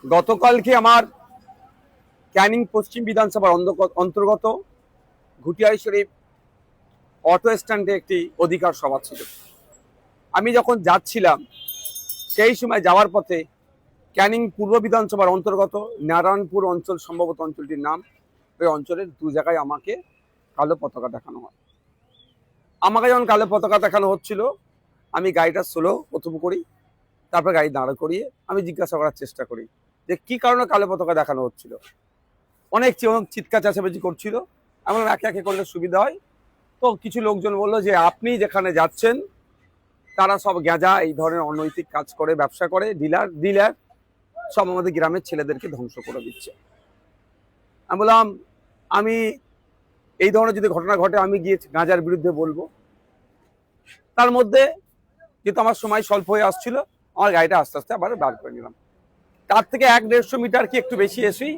গতকালকে আমার ক্যানিং পশ্চিম বিধানসভার অন্তর্গত ঘুটিয়ারি শরীফ অটো স্ট্যান্ডে একটি অধিকার সভা ছিল। আমি যখন যাচ্ছিলাম সেই সময় যাওয়ার পথে ক্যানিং পূর্ব বিধানসভার অন্তর্গত নারায়ণপুর অঞ্চল, সম্ভবত অঞ্চলটির নাম, ওই অঞ্চলের দু জায়গায় আমাকে কালো পতাকা দেখানো হয়। আমাকে যখন কালো পতাকা দেখানো হচ্ছিল, আমি গাড়িটা স্লো প্রথম করি, তারপর গাড়ি দাঁড় করিয়ে আমি জিজ্ঞাসা করার চেষ্টা করি যে কি কারণে কালো পতাকা দেখানো হচ্ছিল। অনেক চিৎকার চেঁচামেচি করছিল। আমি বললাম একে একে করলে সুবিধা হয়। তো কিছু লোকজন বললো যে আপনি যেখানে যাচ্ছেন তারা সব গেঁজা, এই ধরনের অনৈতিক কাজ করে, ব্যবসা করে, ডিলার সব আমাদের গ্রামের ছেলেদেরকে ধ্বংস করে দিচ্ছে। আমি বললাম আমি এই ধরনের যদি ঘটনা ঘটে আমি গিয়ে গাঁজার বিরুদ্ধে বলবো। তার মধ্যে যেহেতু আমার সময় স্বল্প হয়ে আসছিল, আমার গাড়িটা আস্তে আস্তে আবার বার করে নিলাম। তার থেকে 1-150 মিটার কি একটু বেশি এসেই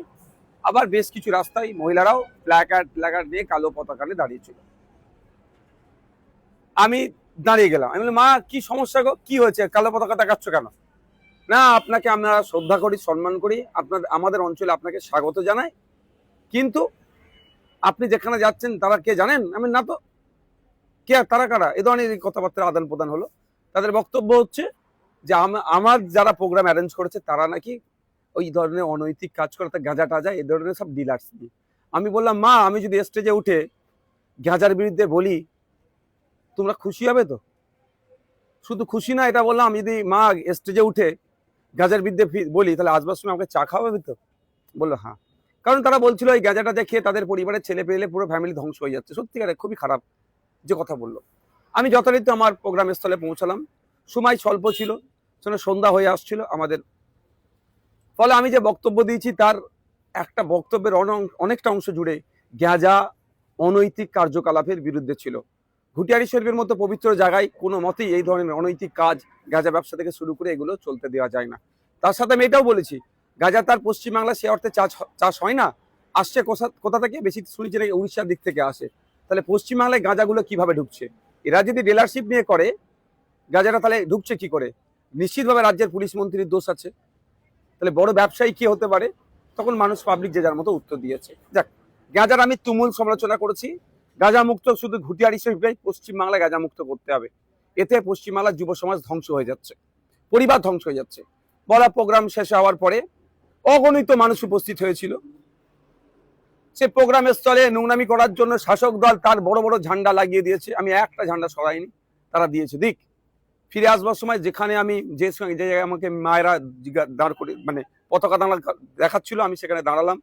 আবার বেশ কিছু রাস্তায় মহিলারাও প্ল্যাকার্ড নিয়ে কালো পতাকা নিয়ে দাঁড়িয়েছিল। আমি দাঁড়িয়ে গেলাম। আমি বললাম মা কি সমস্যা গো, কি হয়েছে, কালো পতাকা দেখাচ্ছ কেন? না, আপনাকে আমরা শ্রদ্ধা করি, সম্মান করি, আমাদের অঞ্চলে আপনাকে স্বাগত জানাই, কিন্তু আপনি যেখানে যাচ্ছেন তারা কে জানেন? আমি না তো। কে, তারা কারা? এই ধরনের কথাবার্তার আদান প্রদান হলো। তাদের বক্তব্য হচ্ছে যে আমার যারা প্রোগ্রাম অ্যারেঞ্জ করেছে তারা নাকি ওই ধরনের অনৈতিক কাজ করে, গাঁজা টাজা এই ধরনের সব ডিলার্স দিয়ে। আমি বললাম মা আমি যদি স্টেজে উঠে গাঁজার বিরুদ্ধে বলি তোমরা খুশি হবে তো? শুধু খুশি না, এটা বললাম আমি যদি মা স্টেজে উঠে গাঁজার বিরুদ্ধে বলি তাহলে আসবার সময় আমাকে চা খাওয়াবে তো? বললো হ্যাঁ। কারণ তারা বলছিল এই গাঁজাটা দেখে তাদের পরিবারের ছেলে পেলে পুরো ফ্যামিলি ধ্বংস হয়ে যাচ্ছে। সত্যিকারে খুবই খারাপ যে কথা বললো। আমি যথারীতি আমার প্রোগ্রাম স্থলে পৌঁছালাম। সময় স্বল্প ছিল, সন্ধ্যা হয়ে আসছিল আমাদের। ফলে আমি যে বক্তব্য দিয়েছি তার একটা বক্তব্যের অনেকটা অংশ জুড়ে গাঁজা, অনৈতিক কার্যকলাপের বিরুদ্ধে ছিল। ঘুটিয়ারি শরীফের মতো পবিত্র জায়গায় কোনো মতেই এই ধরনের অনৈতিক কাজ, গাঁজা ব্যবসা থেকে শুরু করে এগুলো চলতে দেওয়া যায় না। তার সাথে আমি এটাও বলেছি গাঁজা তার পশ্চিমবাংলা সে অর্থে চাষ হয় না, আসছে কোথা থেকে? বেশি শুনেছি নাকি উড়িষ্যার দিক থেকে আসে। তাহলে পশ্চিমবাংলায় গাঁজাগুলো কিভাবে ঢুকছে? এরা যদি ডিলারশিপ নিয়ে করে গাঁজাটা, তাহলে ঢুকছে কি করে? নিশ্চিতভাবে রাজ্যের পুলিশ মন্ত্রীর দোষ আছে। তাহলে বড় ব্যবসায়ী কি হতে পারে? তখন মানুষ পাবলিক যে যার মতো উত্তর দিয়েছে। যাক, গাঁজার আমি তুমুল সমালোচনা করেছি। গাঁজা মুক্ত শুধু ঘুটিয়ারি শরীফটাই পশ্চিমবাংলায় গাঁজা মুক্ত করতে হবে। এতে পশ্চিমবাংলার যুব সমাজ ধ্বংস হয়ে যাচ্ছে, পরিবার ধ্বংস হয়ে যাচ্ছে। বলা প্রোগ্রাম শেষ হওয়ার পরে অগণিত মানুষ উপস্থিত হয়েছিল। সে প্রোগ্রামের স্থলে নোংরামি করার জন্য শাসক দল তার বড় বড় ঝান্ডা লাগিয়ে দিয়েছে। আমি একটা ঝান্ডা সরাইনি, তারা দিয়েছে দিক। ফিরে আসবার সময় যেখানে আমি যে জায়গায় আমাকে মায়েরা দাঁড় করে মানে পতাকা দেখাচ্ছিল, আমি সেখানে দাঁড়ালাম,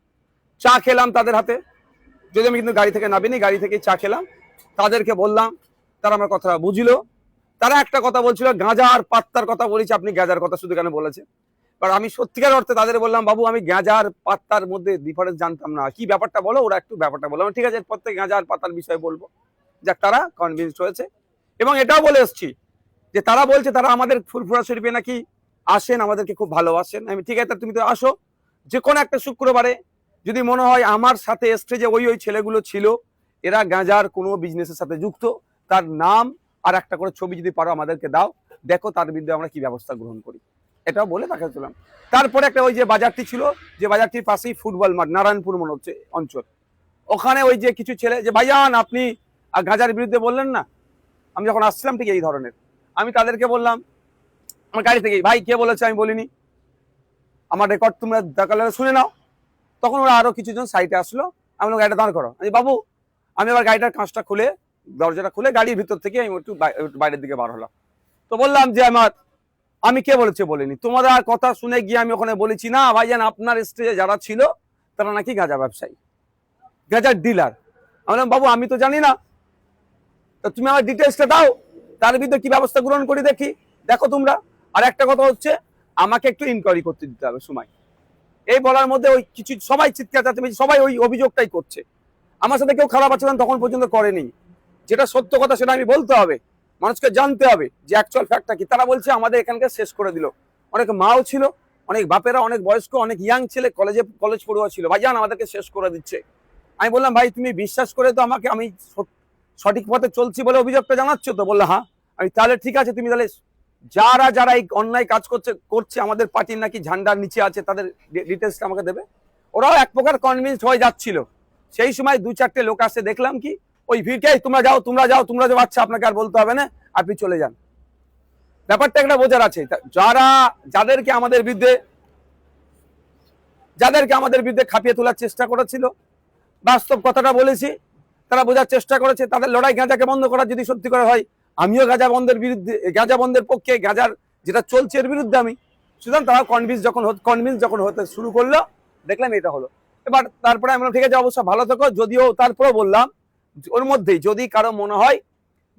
চা খেলাম তাদের হাতে। যদি আমি কিন্তু গাড়ি থেকে নামিনি, গাড়ি থেকে চা খেলাম, তাদেরকে বললাম, তারা আমার কথা বুঝলো। তারা একটা কথা বলছিল গাঁজা আর পাত্তার কথা বলেছি, আপনি গাঁজার কথা শুধু কেন বলেছে? কারণ আমি সত্যিকার অর্থে তাদের বললাম বাবু আমি গাঁজা আর পাত্তার মধ্যে ডিফারেন্স জানতাম না, কি ব্যাপারটা বলো। ওরা একটু ব্যাপারটা বলো, ঠিক আছে এরপর থেকে গাঁজা আর পাতার বিষয়ে বলবো। যাক, তারা কনভিন্স হয়েছে। এবং এটাও বলে এসছি যে তারা বলছে তারা আমাদের ফুরফুরা শরীফে নাকি আসেন, আমাদেরকে খুব ভালোবাসেন। আমি ঠিক আছে তুমি তো আসো, যে কোনো একটা শুক্রবারে যদি মনে হয় আমার সাথে স্টেজে ওই ছেলেগুলো ছিল, এরা গাঁজার কোনো বিজনেসের সাথে যুক্ত, তার নাম আর একটা করে ছবি যদি পারো আমাদেরকে দাও, দেখো তার বিরুদ্ধে আমরা কি ব্যবস্থা গ্রহণ করি। এটাও বলে তাকে চলাম। তারপরে একটা ওই যে বাজারটি ছিল, যে বাজারটির পাশেই ফুটবল মাঠ, নারায়ণপুর মনে হচ্ছে অঞ্চল, ওখানে ওই যে কিছু ছেলে যে ভাইজান আপনি গাঁজার বিরুদ্ধে বললেন না, আমি যখন আসছিলাম ঠিক এই ধরনের, আমি তাদেরকে বললাম আমার গাড়ি থেকে, ভাই কে বলেছে আমি বলিনি, আমার রেকর্ড তোমরা দেখালে শুনে নাও। তখন ওরা আরো কিছুজন সাইডে আসলো। আমি গাড়িটা দাঁড় করো। বাবু, আমি আবার গাড়িটার কাঁচটা খুলে, দরজাটা খুলে গাড়ির ভিতর থেকে আমি একটু বাইরের দিকে বার হলাম। তো বললাম যে আমি কে বলেছে বলিনি, তোমাদের কথা শুনে গিয়ে আমি ওখানে বলেছি না ভাইজান আপনার স্টেজে যারা ছিল তারা নাকি গাঁজা ব্যবসায়ী, গাঁজার ডিলার। আমি বললাম বাবু আমি তো জানি না, তো তুমি আমার ডিটেলসটা দাও, তার ভিতরে কি ব্যবস্থা গ্রহণ করি দেখি, দেখো তোমরা। আর একটা কথা হচ্ছে আমাকে একটু ইনকোয়ারি করতে দিতে হবে সময়। এই বলার মধ্যে ওই কিছু সবাই চিৎকার চাচ্ছে, সবাই ওই অভিযোগটাই করছে। আমার সাথে কেউ খারাপ আচরণ তখন পর্যন্ত করেনি। যেটা সত্য কথা সেটা আমি বলতে হবে, মানুষকে জানতে হবে যে অ্যাকচুয়াল ফ্যাক্টটা কি। তারা বলছে আমাদের এখানকার শেষ করে দিল। অনেক মাও ছিল, অনেক বাপেরা, অনেক বয়স্ক, অনেক ইয়াং ছেলে, কলেজ পড়ুয়া ছিল, ভাইজান আমাদেরকে শেষ করে দিচ্ছে। আমি বললাম ভাই তুমি বিশ্বাস করে তো আমাকে আমি সঠিক পথে চলছি বলে অভিযোগটা জানাচ্ছ তো? বললো হ্যাঁ। আমি তাহলে ঠিক আছে, তুমি তাহলে যারা যারা এই অন্যায় কাজ করছে আমাদের পার্টির নাকি ঝান্ডার নিচে আছে, তাদের ডিটেলসটা আমাকে দেবে। ওরাও এক প্রকার কনভিন্সড হয়ে যাচ্ছিল। সেই সময় 2-4টে লোক আসে, দেখলাম কি ওই ভিড়কে, তোমরা যাও তোমরা যাও তোমরা যাও, আচ্ছা আপনাকে আর বলতে হবে না, আপনি চলে যান। ব্যাপারটা একটা বোঝার আছে। যাদেরকে আমাদের বিরুদ্ধে খাপিয়ে তোলার চেষ্টা করেছিল, বাস্তব কথাটা বলেছি, তারা বোঝার চেষ্টা করেছে তাদের লড়াই গাঁজাকে বন্ধ করার যদি সত্যি করে হয়, আমিও গাঁজা বন্ধের পক্ষে, গাঁজার যেটা চলছে এর বিরুদ্ধে আমি। সুতরাং তারা কনভিন্স যখন হতে শুরু করলো, দেখলাম এটা হলো। এবার তারপরে আমি ঠিক আছে অবশ্য ভালো থাকো, যদিও তারপরেও বললাম ওর মধ্যেই যদি কারো মনে হয়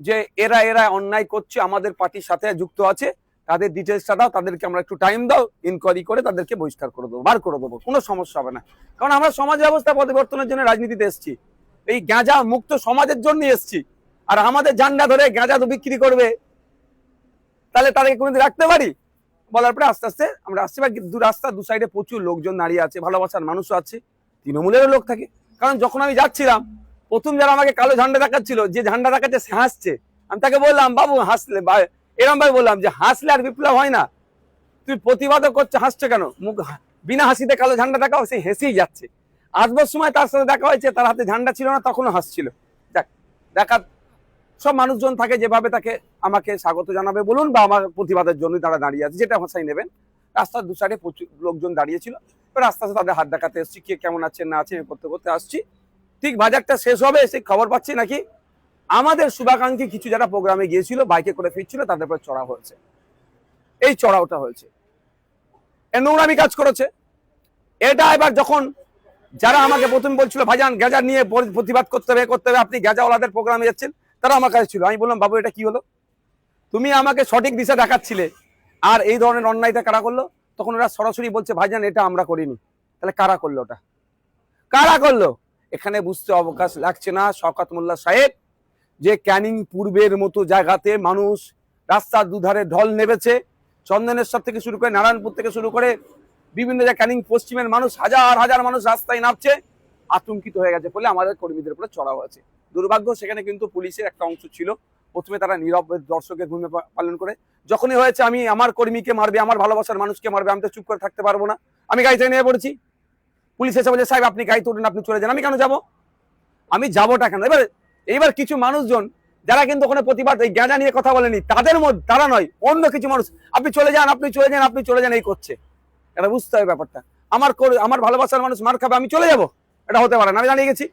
যে এরা অন্যায় করছে, আমাদের পার্টির সাথে যুক্ত আছে, তাদের ডিটেলসটা দাও, তাদেরকে আমরা একটু টাইম দাও, ইনকোয়ারি করে তাদেরকে বহিষ্কার করে দেবো, বার করে দেবো, কোনো সমস্যা হবে না। কারণ আমরা সমাজ ব্যবস্থা পরিবর্তনের জন্য রাজনীতিতে এসেছি, এই গাঁজা মুক্ত সমাজের জন্য এসেছি। আর আমাদের ঝান্ডা ধরে গাঁজা তো বিক্রি করবে, তাহলে তাদেরকে কোনোদিন রাখতে পারি? বলার পরে আস্তে আস্তে আমরা আসছি। বা দু সাইডে প্রচুর লোকজন দাঁড়িয়ে আছে, ভালোবাসার মানুষও আছে, তৃণমূলেরও লোক থাকে। কারণ যখন আমি যাচ্ছিলাম, প্রথম যারা আমাকে কালো ঝান্ডা দেখাচ্ছিল, যে ঝান্ডা দেখাচ্ছে সে হাসছে, আমি তাকে বললাম বাবু হাসলে, এরম ভাবে বললাম যে হাসলে আর বিপ্লব হয় না, তুই প্রতিবাদও করছে, হাসছে কেন? মুখ বিনা হাসিতে কালো ঝান্ডা দেখাও, সে হেসেই যাচ্ছে। আসবার সময় তার সাথে দেখা হয়েছে, তার হাতে ঝান্ডা ছিল না, তখনও হাসছিল। দেখার সব মানুষজন থাকে, যেভাবে তাকে আমাকে স্বাগত জানাবে বলুন, বা আমার প্রতিবাদের জন্য তারা দাঁড়িয়ে আছে, যেটা ভাষাই নেবেন। রাস্তার দু সাইডে প্রচুর লোকজন দাঁড়িয়েছিল, এবার আস্তে আস্তে তাদের হাত দেখাতে এসেছি, কে কেমন আছে না আছে করতে করতে আসছি। ঠিক বাজারটা শেষ হবে, সেই খবর পাচ্ছি নাকি আমাদের শুভাকাঙ্ক্ষী কিছু যারা প্রোগ্রামে গিয়েছিল, বাইকে করে ফিরছিল, তাদের উপর চড়া হয়েছে। এই চড়াওটা হয়েছে, নোংরামি কাজ করেছে। এটা এবার যখন যারা আমাকে প্রথম বলছিল ভাইজান গাঁজা নিয়ে প্রতিবাদ করতে হবে, আপনি গাঁজাওয়ালাদের প্রোগ্রামে যাচ্ছেন, তারা আমার কাছে ছিল। আমি বললাম বাবু এটা কি হলো? তুমি আমাকে সঠিক দিশা দেখাচ্ছিলে, আর এই ধরনের অন্যায়টা কারা করলো? তখন ওরা সরাসরি বলছে ভাইজান এটা আমরা করিনি। তাহলে কারা করলো? ওটা কারা করলো? এখানে বুঝতে অবকাশ লাগছে না শওকত মোল্লা সাহেব, যে ক্যানিং পূর্বের মতো জায়গাতে মানুষ রাস্তার দুধারে ঢল নেমেছে, চন্দনেশ্বর থেকে শুরু করে নারায়ণপুর থেকে শুরু করে বিভিন্ন জায়গায় ক্যানিং পশ্চিমের মানুষ, হাজার হাজার মানুষ রাস্তায় নামছে, আতঙ্কিত হয়ে গেছে বলে আমাদের কর্মীদের উপরে চড়া হয়েছে। দুর্ভাগ্য সেখানে কিন্তু পুলিশের একটা অংশ ছিল, প্রথমে তারা নীরব দর্শকের ভূমিকা পালন করে। যখনই হয়েছে আমি আমার কর্মীকে মারবে, আমার ভালোবাসার মানুষকে মারবে, আমি তো চুপ করে থাকতে পারবো না, আমি গাড়ি থেকে নিয়ে পড়েছি। পুলিশ এসে বলে সাহেব আপনি গাড়ি তোলেন, আপনি চলে যান। আমি কেন যাবো? আমি যাবোটা কেন? এইবার কিছু মানুষজন যারা কিন্তু ওখানে প্রতিবাদ এই গাঁজা নিয়ে কথা বলেনি, তাদের মধ্যে তারা নয়, অন্য কিছু মানুষ আপনি চলে যান, আপনি চলে যান, আপনি চলে যান এই করছে। এটা বুঝতে হবে ব্যাপারটা। আমার ভালোবাসার মানুষ মার খাবে, আমি চলে যাব? এটা হতে পারে না। আমি জানিয়ে গেছি,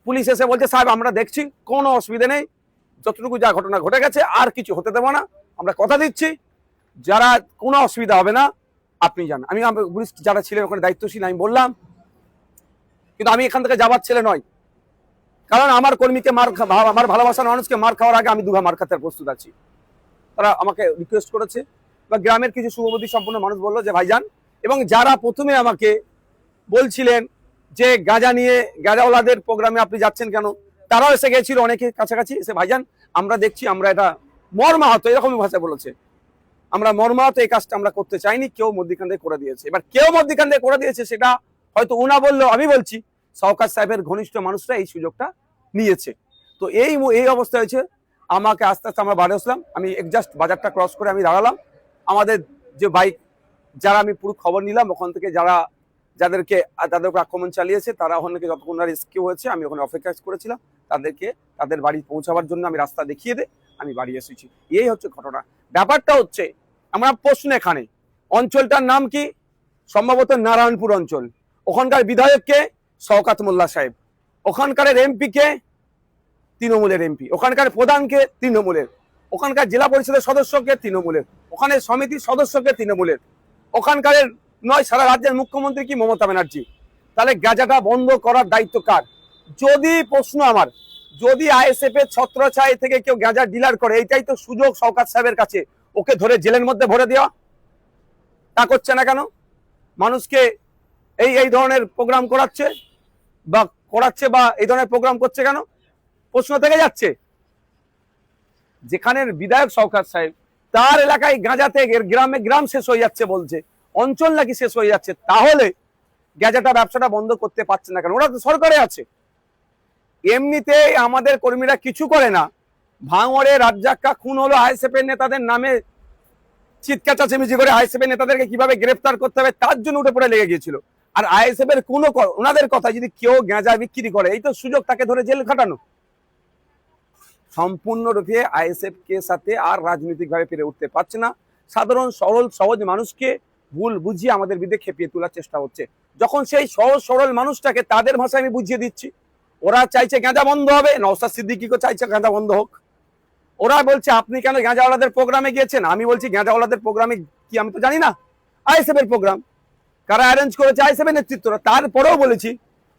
পুলিশ এসে বলছে সাহেব আমরা দেখছি, কোনো অসুবিধা নেই, যতটুকু যা ঘটনা ঘটে গেছে আর কিছু হতে দেবো না, আমরা কথা দিচ্ছি, যারা কোনো অসুবিধা হবে না, আপনি যান। আমি পুলিশ যারা ছিলেন ওখানে দায়িত্বশীল, আমি বললাম, কিন্তু আমি এখান থেকে যাবার ছেলে নয়, কারণ আমার কর্মীকে আমার ভালোবাসার মানুষকে মার খাওয়ার আগে আমি দুঘা মার খাতে প্রস্তুত আছি। তারা আমাকে রিকোয়েস্ট করেছে, বা গ্রামের কিছু শুভবুদ্ধি সম্পন্ন মানুষ বললো যে ভাইজান, এবং যারা প্রথমে আমাকে বলছিলেন যে গাঁজা নিয়ে গাঁজাওয়ালাদের প্রোগ্রামে আপনি যাচ্ছেন কেন, তারাও এসে গেছিল অনেকে কাছাকাছি এসে, ভাইজান আমরা দেখছি, আমরা এটা মর্মাহত, এরকমই ভাষা বলেছে, আমরা মর্মাহত, এই কাজটা আমরা করতে চাইনি, কেউ মধ্যিখান থেকে করে দিয়েছে। এবার কেউ মধ্যিখান থেকে করে দিয়েছে সেটা হয়তো উনা বললেও আমি বলছি শওকত সাহেবের ঘনিষ্ঠ মানুষরা এই সুযোগটা নিয়েছে। তো এই অবস্থা হয়েছে। আমাকে আস্তে আস্তে আমরা বাড়ি আসলাম, আমি জাস্ট বাজারটা ক্রস করে আমি দাঁড়ালাম, আমাদের যে বাইক যারা, আমি পুরো খবর নিলাম ওখান থেকে যাদেরকে তাদের উপর আক্রমণ চালিয়েছে, তারা ওখান থেকে যতক্ষণ রেস্কিউ হয়েছে, আমি ওখানে অপেক্ষা করেছিলাম, তাদেরকে তাদের বাড়ি পৌঁছাবার জন্য আমি রাস্তা দেখিয়ে আমি বাড়ি এসেছি। এই হচ্ছে ঘটনা। ব্যাপারটা হচ্ছে আমরা প্রশ্ন, এখানে অঞ্চলটার নাম কি? সম্ভবত নারায়ণপুর অঞ্চল। ওখানকার বিধায়ককে শওকত মোল্লা সাহেব, ওখানকার এমপি কে তৃণমূলের এমপি, ওখানকার প্রধানকে তৃণমূলের, ওখানকার জেলা পরিষদের সদস্যকে তৃণমূলের, ওখানে সমিতির সদস্যকে তৃণমূলের, ওখানকার নয় সারা রাজ্যের মুখ্যমন্ত্রী কি মমতা ব্যানার্জি। তাহলে গাঁজাটা বন্ধ করার দায়িত্ব কার? যদি প্রশ্ন আমার, যদি আইএসএফ এর ছত্রছায়া থেকে কেউ গাঁজা ডিলার করে, এইটাই তো সুযোগ শওকত সাহেবের কাছে, ওকে ধরে জেলের মধ্যে ভরে দেওয়া। তা করছে না কেন? মানুষকে এই ধরনের প্রোগ্রাম করাচ্ছে বা এই ধরনের প্রোগ্রাম করছে কেন? প্রশ্ন থেকে যাচ্ছে। যেখানের বিধায়ক শওকত সাহেব, তার এলাকায় গাঁজাতে গ্রাম শেষ হয়ে যাচ্ছে বলছে, অঞ্চল নাকি শেষ হয়ে যাচ্ছে, তাহলে গাঁজাটা ব্যবসাটা বন্ধ করতে পারছে না কেন? ওরা তো সরকারে আছে। এমনিতেই আমাদের কর্মীরা কিছু করে না, ভাঙড়ে রাজ্জাক্কা খুন হলো আইএসএফ এর নেতাদের নামে চিৎকার চেঁচামেচি করে আইএসএফ এর নেতাদেরকে কিভাবে গ্রেফতার করতে হবে তার জন্য উঠে পড়ে লেগে গিয়েছিল। আর আইএসএফ এর কোনো ওনাদের কথা যদি কেউ গাঁজা বিক্রি করে, এই তো সুযোগ তাকে ধরে জেল খাটানো। সম্পূর্ণরূপে আইএসএফ কে সাথে আর রাজনৈতিক ভাবে পেরে উঠতে পারছে না। সাধারণ সরল সহজ মানুষকে ভুল বুঝিয়ে আমাদের বিরুদ্ধে খেপিয়ে তোলার চেষ্টা হচ্ছে। যখন সেই সহজ সরল মানুষটাকে তাদের ভাষায় আমি বুঝিয়ে দিচ্ছি, ওরা চাইছে গাঁজা বন্ধ হবে, নওশাদ সিদ্দিকীও চাইছে গাঁজা বন্ধ হোক। ওরা বলছে আপনি কেন গাঁজাওয়ালাদের প্রোগ্রামে গিয়েছেন? আমি বলছি গাঁজাওয়ালাদের প্রোগ্রামে কি আমি তো জানি না, আইএসএফ এর প্রোগ্রাম, কারা অ্যারেঞ্জ করেছে আইএসএফ এর নেতৃত্বরা। তারপরেও বলেছি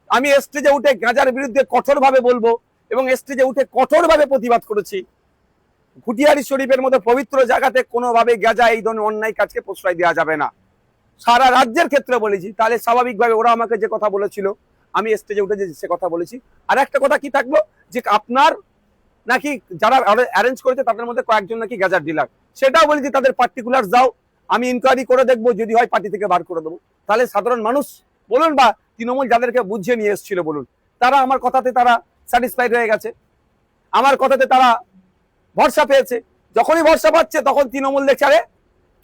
আমি স্টেজে উঠে গাঁজার বিরুদ্ধে কঠোরভাবে বলবো এবং স্টেজে উঠে কঠোরভাবে প্রতিবাদ করেছি। ঘুটিয়ারি শরীফের মতো পবিত্র জায়গাতে কোনোভাবে গাঁজা এই ধরনের অন্যায় কাজকে প্রশ্রয় দেওয়া যাবে না, সারা রাজ্যের ক্ষেত্রে বলেছি। তাহলে স্বাভাবিকভাবে ওরা আমাকে যে কথা বলেছিল আমি স্টেজে উঠে যে সে কথা বলেছি। আর একটা কথা কি থাকলো যে আপনার নাকি যারা অ্যারেঞ্জ করেছে তাদের মধ্যে কয়েকজন নাকি গাঁজার ডিলার, সেটাও বলেছি তাদের পার্টিকুলার যাও, আমি ইনকোয়ারি করে দেখবো, যদি হয় পার্টি থেকে বার করে দেবো। তাহলে সাধারণ মানুষ বলুন বা তৃণমূল যাদেরকে বুঝিয়ে নিয়ে এসেছিল বলুন, তারা আমার কথাতে তারা স্যাটিসফাইড হয়ে গেছে, আমার কথাতে তারা ভরসা পেয়েছে। যখনই ভরসা পাচ্ছে তখন তৃণমূল দেখছে আরে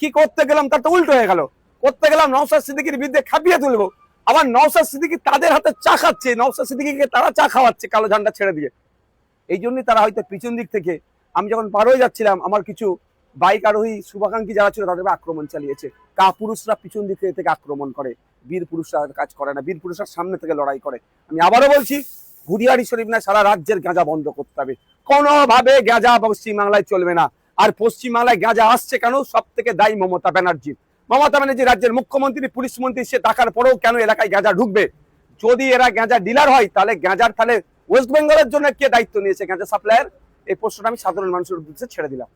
কি করতে গেলাম তার তো উল্টো হয়ে গেল, করতে গেলাম নওশাদ সিদ্দিকীর বিরুদ্ধে খাপিয়ে তুলবো, আবার নওশাদ সিদ্দিকী তাদের হাতে চা খাচ্ছে, নওশাদ সিদ্দিকীকে তারা চা খাওয়াচ্ছে কালো ঝান্ডা ছেড়ে দিয়ে। এই জন্যই তারা হয়তো পিছন দিক থেকে, আমি যখন পার হয়ে যাচ্ছিলাম আমার কিছু বাইক আরোহী শুভাকাঙ্ক্ষী যারা ছিল তাদের আক্রমণ চালিয়েছে। পুরুষরা পিছন দিক থেকে আক্রমণ করে, বীর পুরুষরা কাজ করে না, বীর পুরুষরা সামনে থেকে লড়াই করে। আমি আবারও বলছি ঘুরিয়ারি শরীফ না, সারা রাজ্যের গাঁজা বন্ধ করতে হবে, কোনোভাবে গাঁজা পশ্চিমবাংলায় চলবে না। আর পশ্চিমবাংলায় গাঁজা আসছে কেন? সব থেকে দায়ী মমতা ব্যানার্জি। মমতা ব্যানার্জি রাজ্যের মুখ্যমন্ত্রী, পুলিশ মন্ত্রী, সে টাকার পরেও কেন এলাকায় গাঁজা ঢুকবে? যদি এরা গাঁজা ডিলার হয় তাহলে গাঁজার তাহলে ওয়েস্ট বেঙ্গলের জন্য কে দায়িত্ব নিয়েছে গাঁজা সাপ্লাইয়ের? এই প্রশ্নটা আমি সাধারণ মানুষের উদ্দেশ্যে ছেড়ে দিলাম।